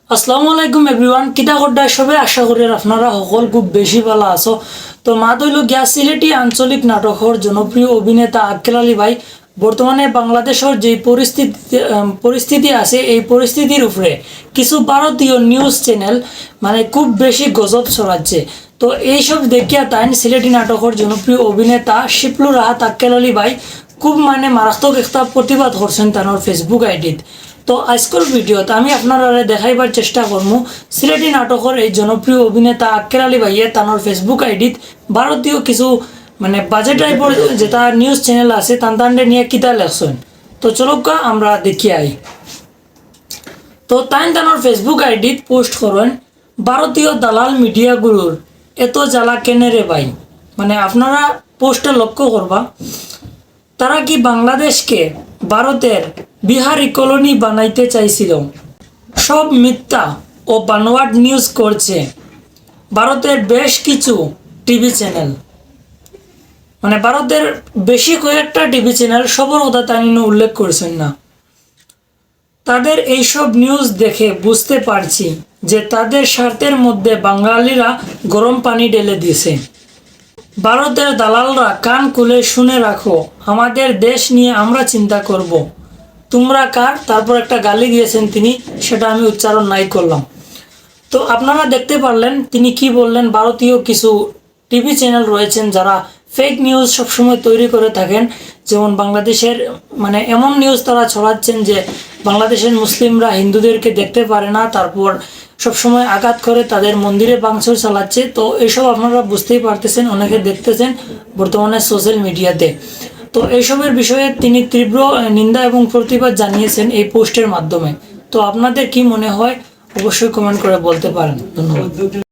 আসসালামু আলাইকুম এভরিওয়ান, কিতা করডা সবে আশা করি আপনারা সকল খুব বেশি ভালো আছো। তো মা দইল গিয়া সিলেটি আঞ্চলিক নাটকের জনপ্রিয় অভিনেতা আক্কেল আলী ভাই বর্তমানে বাংলাদেশের যে পরিস্থিতি আছে এই পরিস্থিতির উপরে কিছু ভারতীয় নিউজ চ্যানেল মানে খুব বেশি গজব ছড়াচ্ছে। তো এইসব দেখিয়া তাই সিলেটি নাটকের জনপ্রিয় অভিনেতা শিপলু রাহাত আক্কেল আলী ভাই খুব মানে মারাত্মক একটা প্রতিবাদ করছেন তার ফেসবুক আইডিত। তো আজকের ভিডিওতে আমি আপনারা দেখাইবার চেষ্টা করবো সিলেটি নাটকের এই জনপ্রিয় অভিনেতা আক্কেল আলী ভাইয়ে তানোর ফেসবুক আইডিত ভারতীয় কিছু মানে বাজে টাইপের যেটা নিউজ চ্যানেল আছে তান্তান্ডে নিয়ে কিতা লেখছেন। তো চলুকা আমরা দেখি আই। তো তানোর ফেসবুক আইডিত পোস্ট করেন, ভারতীয় দালাল মিডিয়াগুলোর এত জ্বালা কেনে রে ভাই। মানে আপনারা পোস্টে লক্ষ্য করবা তারা কি বাংলাদেশকে ভারতের বিহারি কলোনি বানাইতে চাইছিল। সব মিথ্যা ও বানোয়াট নিউজ করছে ভারতের বেশ কিছু টিভি চ্যানেল। মানে ভারতের বেশি কয়েকটা টিভি চ্যানেল সবর কথা তাই উল্লেখ করছেন না। তাদের এইসব নিউজ দেখে বুঝতে পারছি যে তাদের স্বার্থের মধ্যে বাঙালিরা গরম পানি ঢেলে দিয়েছে। ভারতের দালালরা কান খুলে শুনে রাখো, আমাদের দেশ নিয়ে আমরা চিন্তা করব, তোমরা কার। তারপর একটা গালি দিয়েছেন তিনি, সেটা আমি উচ্চারণ নাই করলাম। তো আপনারা দেখতে পারলেন তিনি কি বললেন। ভারতীয় কিছু টিভি চ্যানেল রয়েছেন যারা ফেক নিউজ সবসময় তৈরি করে থাকেন, যেমন বাংলাদেশের মানে এমন নিউজ তারা ছড়াচ্ছেন যে বাংলাদেশের মুসলিমরা হিন্দুদেরকে দেখতে পারে না, তারপর সবসময় আঘাত করে তাদের মন্দিরে ভাঙচুর চালাচ্ছে। তো এইসব আপনারা বুঝতেই পারতেছেন, অনেকে দেখতেছেন বর্তমানে সোশ্যাল মিডিয়াতে। তো এইসবের বিষয়ে তিনি তীব্র নিন্দা এবং প্রতিবাদ জানিয়েছেন এই পোস্টের মাধ্যমে। তো আপনাদের কি মনে হয় অবশ্যই কমেন্ট করে বলতে পারেন। ধন্যবাদ।